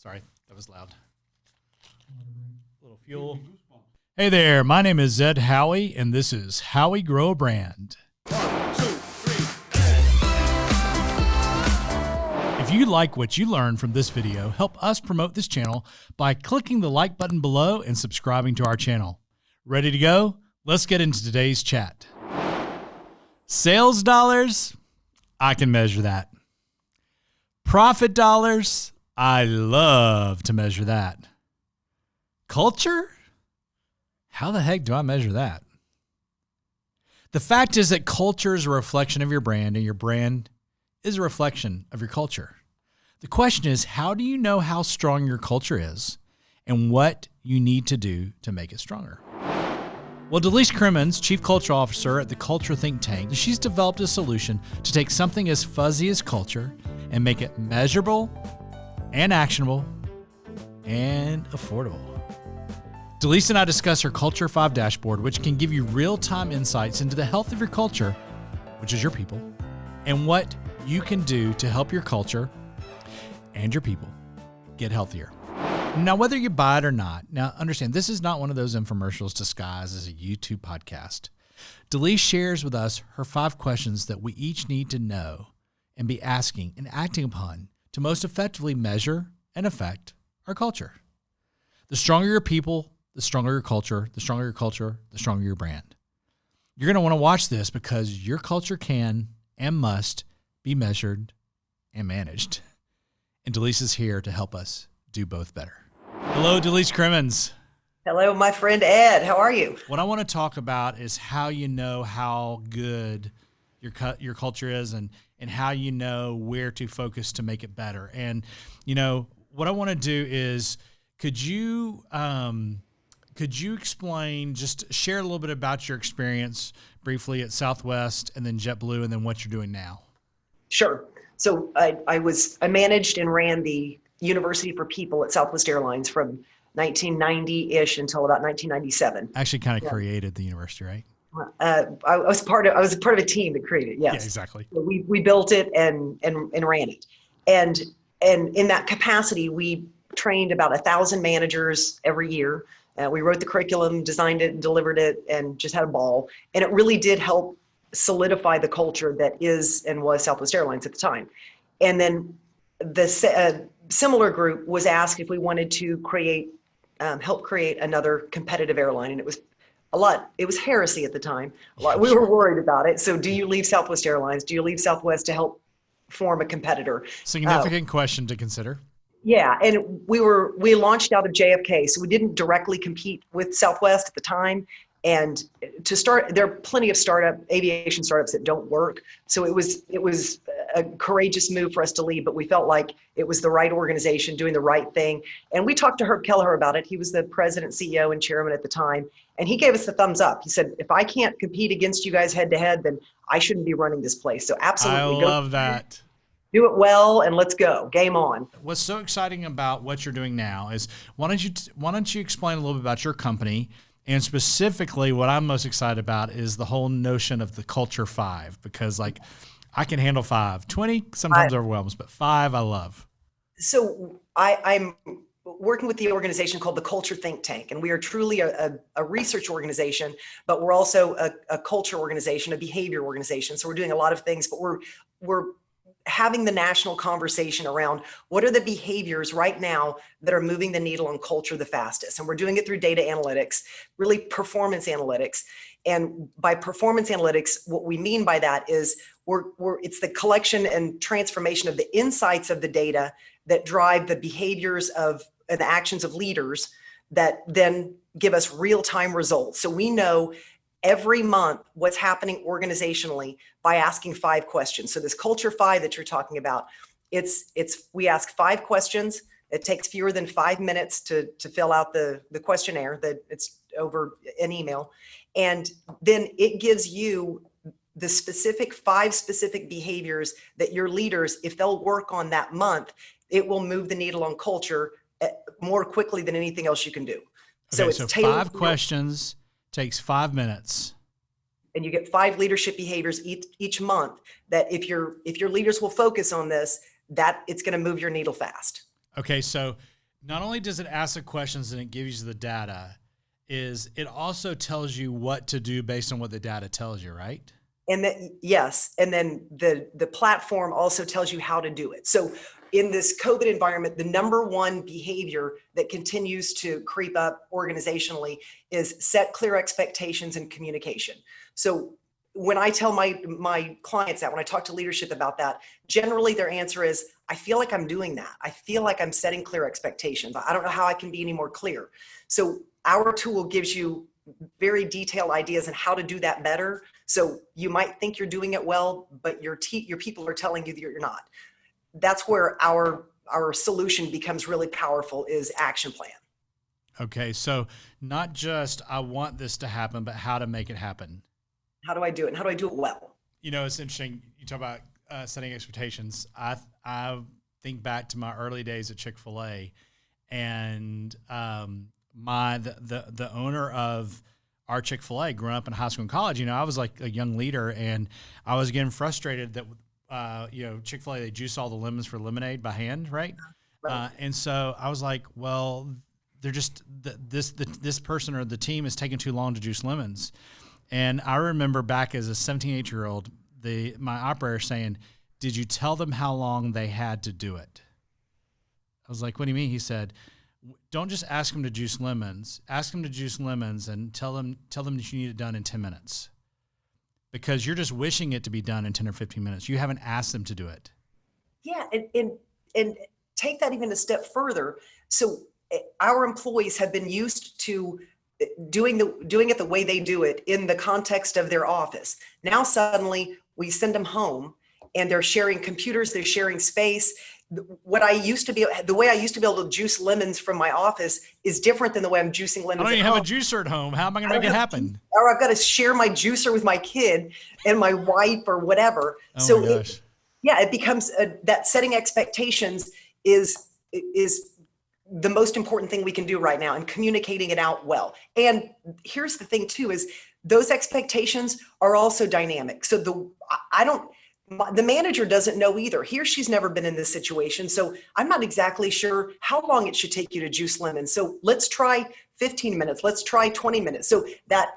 Sorry, that was loud. A little fuel. Hey there, my name is Zed Howie, and this is Howie Grow a Brand. 1, 2, 3. If you like what you learned from this video, help us promote this channel by clicking the like button below and subscribing to our channel. Ready to go? Let's get into today's chat. Sales dollars, I can measure that. Profit dollars, I love to measure that. Culture? How the heck do I measure that? The fact is that culture is a reflection of your brand, and your brand is a reflection of your culture. The question is, how do you know how strong your culture is and what you need to do to make it stronger? Well, Delise Crimmins, Chief Culture Officer at the Culture Think Tank, she's developed a solution to take something as fuzzy as culture and make it measurable and actionable and affordable. Delise and I discuss her Culture 5 dashboard, which can give you real-time insights into the health of your culture, which is your people, and what you can do to help your culture and your people get healthier. Now, whether you buy it or not, now understand, this is not one of those infomercials disguised as a YouTube podcast. Delise shares with us her 5 questions that we each need to know and be asking and acting upon to most effectively measure and affect our culture. The stronger your people, the stronger your culture, the stronger your culture, the stronger your brand. You're going to want to watch this because your culture can and must be measured and managed. And Delise is here to help us do both better. Hello, Delise Crimmins. Hello, my friend Ed. How are you? What I want to talk about is how you know how good your culture is and how you know where to focus to make it better. And, you know, what I want to do is, could you explain, just share a little bit about your experience briefly at Southwest and then JetBlue and then what you're doing now? Sure. So I managed and ran the University for People at Southwest Airlines from 1990-ish until about 1997. Actually kind of created the university, right? I was part of a team that created it. Yes. Yeah, exactly. So we built it and ran it. And in that capacity, we trained about 1,000 managers every year. We wrote the curriculum, designed it, and delivered it, and just had a ball. And it really did help solidify the culture that is and was Southwest Airlines at the time. And then the similar group was asked if we wanted to help create another competitive airline. And it was heresy at the time. We were worried about it. So do you leave Southwest Airlines? Do you leave Southwest to help form a competitor? Significant question to consider. Yeah, and we launched out of JFK, so we didn't directly compete with Southwest at the time. And to start, there are plenty of aviation startups that don't work. So it was a courageous move for us to leave, but we felt like it was the right organization doing the right thing. And we talked to Herb Kelleher about it. He was the president, CEO, and chairman at the time. And he gave us the thumbs up. He said, if I can't compete against you guys head to head, then I shouldn't be running this place. So absolutely. I love that. Do it well and let's go. Game on. What's so exciting about what you're doing now is, why don't you explain a little bit about your company, and specifically what I'm most excited about is the whole notion of the Culture 5, because like I can handle 5, 20 sometimes overwhelms, but 5 I love. So I'm working with the organization called the Culture Think Tank, and we are truly a research organization, but we're also a culture organization, a behavior organization. So we're doing a lot of things, but we're having the national conversation around what are the behaviors right now that are moving the needle on culture the fastest. And we're doing it through data analytics, really performance analytics. And by performance analytics, what we mean by that is it's the collection and transformation of the insights of the data that drive the behaviors and the actions of leaders that then give us real-time results. So we know every month what's happening organizationally by asking 5 questions. So this Culture 5 that you're talking about, we ask 5 questions. It takes fewer than 5 minutes to fill out the questionnaire, that it's over an email. And then it gives you the 5 specific behaviors that your leaders, if they'll work on that month, it will move the needle on culture more quickly than anything else you can do. Okay, so 5 questions takes 5 minutes. And you get 5 leadership behaviors each month that if your leaders will focus on this, that it's going to move your needle fast. Okay, so Not only does it ask the questions and it gives you the data, is it also tells you what to do based on what the data tells you, right? And then, yes, and then the platform also tells you how to do it. So in this COVID environment, the number one behavior that continues to creep up organizationally is set clear expectations and communication. So when I tell my clients that, when I talk to leadership about that, generally their answer is, I feel like I'm doing that. I feel like I'm setting clear expectations. I don't know how I can be any more clear. So our tool gives you very detailed ideas on how to do that better. So you might think you're doing it well, but your people are telling you that you're not. That's where our solution becomes really powerful, is action plan. Okay, so not just I want this to happen, but how to make it happen. How do I do it? And how do I do it well? You know, it's interesting. You talk about setting expectations. I think back to my early days at Chick-fil-A, and the owner of our Chick-fil-A, growing up in high school and college, you know, I was like a young leader, and I was getting frustrated that you know, Chick-fil-A, they juice all the lemons for lemonade by hand, right? And so I was like, well, they're just this person or the team is taking too long to juice lemons. And I remember back as a 17, 18-year-old, my operator saying, "Did you tell them how long they had to do it?" I was like, "What do you mean?" He said, "Don't just ask them to juice lemons. Ask them to juice lemons and tell them that you need it done in 10 minutes. Because you're just wishing it to be done in 10 or 15 minutes. You haven't asked them to do it." Yeah, and take that even a step further. So our employees have been used to doing it the way they do it in the context of their office. Now suddenly we send them home and they're sharing computers, they're sharing space. The way I used to be able to juice lemons from my office is different than the way I'm juicing lemons. I don't at even home. have a juicer at home. How am I going to make it happen? Or I've got to share my juicer with my kid and my wife or whatever. Oh so my gosh. it becomes that setting expectations is the most important thing we can do right now, and communicating it out well. And here's the thing too, is those expectations are also dynamic. So the manager doesn't know either. He or she's never been in this situation. So I'm not exactly sure how long it should take you to juice lemons. So let's try 15 minutes. Let's try 20 minutes. So that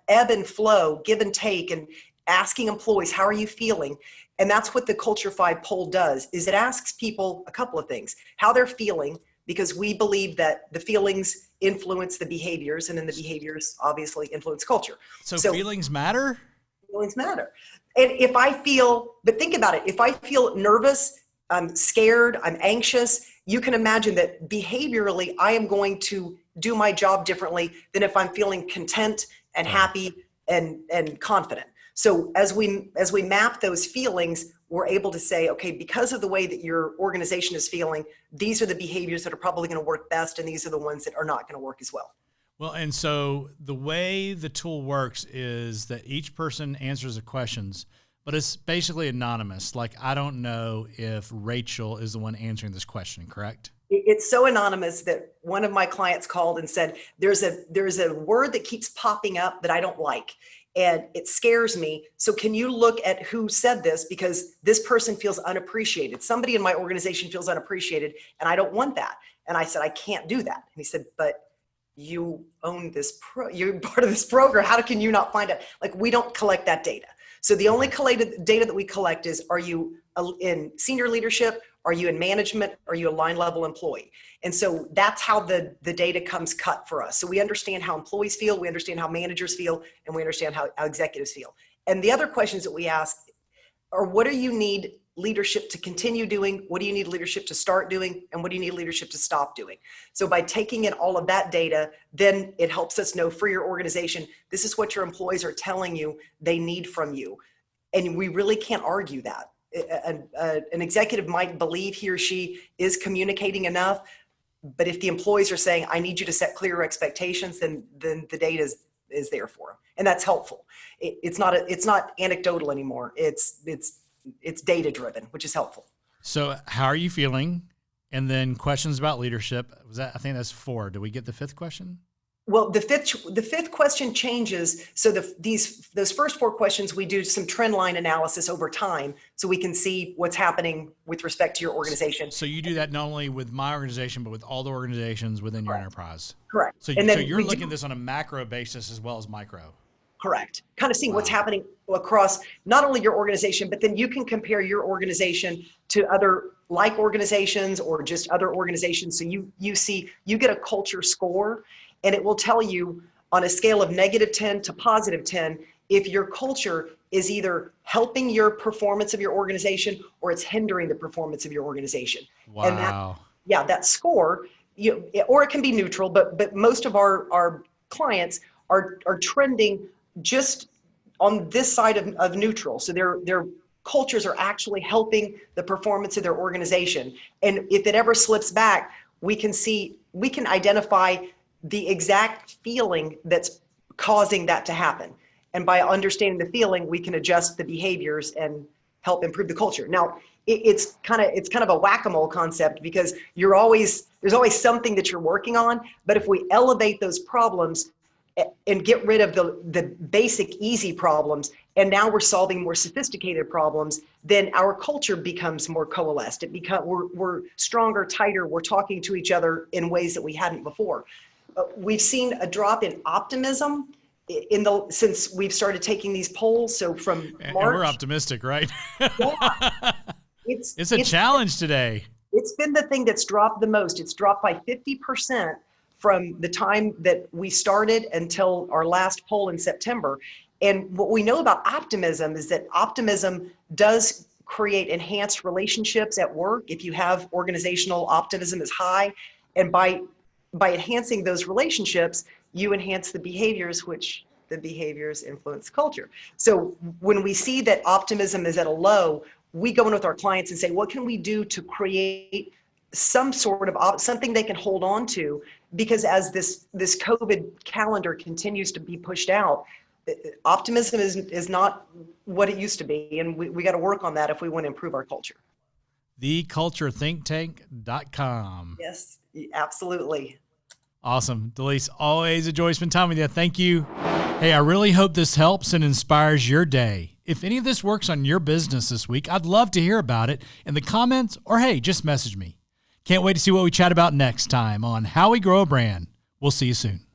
ebb and flow, give and take, and asking employees, how are you feeling? And that's what the Culture 5 poll does, is it asks people a couple of things: how they're feeling, because we believe that the feelings influence the behaviors, and then the behaviors obviously influence culture. So feelings matter? Feelings matter. And but think about it, if I feel nervous, I'm scared, I'm anxious, you can imagine that behaviorally, I am going to do my job differently than if I'm feeling content and happy and confident. So as we map those feelings, we're able to say, okay, because of the way that your organization is feeling, these are the behaviors that are probably going to work best, and these are the ones that are not going to work as well. Well, and so the way the tool works is that each person answers the questions, but it's basically anonymous. Like, I don't know if Rachel is the one answering this question, correct? It's so anonymous that one of my clients called and said, there's a word that keeps popping up that I don't like, and it scares me. So can you look at who said this, because this person feels unappreciated. Somebody in my organization feels unappreciated, and I don't want that. And I said, I can't do that. And he said, but you own this you're part of this program. How can you not find it? Like, we don't collect that data. So the only data that we collect is, are you in senior leadership? Are you in management? Are you a line level employee? And so that's how the data comes cut for us. So we understand how employees feel, we understand how managers feel, and we understand how executives feel. And the other questions that we ask are, what do you need leadership to continue doing? What do you need leadership to start doing? And what do you need leadership to stop doing? So by taking in all of that data, then it helps us know for your organization, this is what your employees are telling you they need from you. And we really can't argue that. An executive might believe he or she is communicating enough, but if the employees are saying, I need you to set clearer expectations, then the data is there for them. And that's helpful. It's not anecdotal anymore. It's data driven, which is helpful. So how are you feeling? And then questions about leadership. I think that's 4. Did we get the 5th question? Well, the fifth question changes. So those first four questions, we do some trend line analysis over time, so we can see what's happening with respect to your organization. So you do that not only with my organization, but with all the organizations within your Correct. enterprise. Correct. So, And then so you're we looking do- at this on a macro basis as well as micro. Correct. Kind of seeing what's Wow. happening across not only your organization, but then you can compare your organization to other like organizations or just other organizations. So you get a culture score, and it will tell you on a scale of -10 to +10 if your culture is either helping your performance of your organization or it's hindering the performance of your organization. And Wow. that score, or it can be neutral, but most of our clients are trending just on this side of neutral. So their cultures are actually helping the performance of their organization. And if it ever slips back, we can identify the exact feeling that's causing that to happen. And by understanding the feeling, we can adjust the behaviors and help improve the culture. Now, it's kind of a whack-a-mole concept, because there's always something that you're working on. But if we elevate those problems and get rid of the basic easy problems, and now we're solving more sophisticated problems, then our culture becomes more coalesced. We're stronger, tighter. We're talking to each other in ways that we hadn't before. We've seen a drop in optimism since we've started taking these polls. So from And March, we're optimistic, right? yeah, It's a challenge today. it's been the thing that's dropped the most. It's dropped by 50% from the time that we started until our last poll in September. And what we know about optimism is that optimism does create enhanced relationships at work if you have organizational optimism is high. And by enhancing those relationships, you enhance the behaviors, which the behaviors influence culture. So when we see that optimism is at a low, we go in with our clients and say, what can we do to create some sort of something they can hold on to? Because as this COVID calendar continues to be pushed out, optimism is not what it used to be. And we got to work on that if we want to improve our culture. TheCultureThinkTank.com. Yes, absolutely. Awesome. Delise, always a joy to spend time with you. Thank you. Hey, I really hope this helps and inspires your day. If any of this works on your business this week, I'd love to hear about it in the comments, or hey, just message me. Can't wait to see what we chat about next time on How We Grow a Brand. We'll see you soon.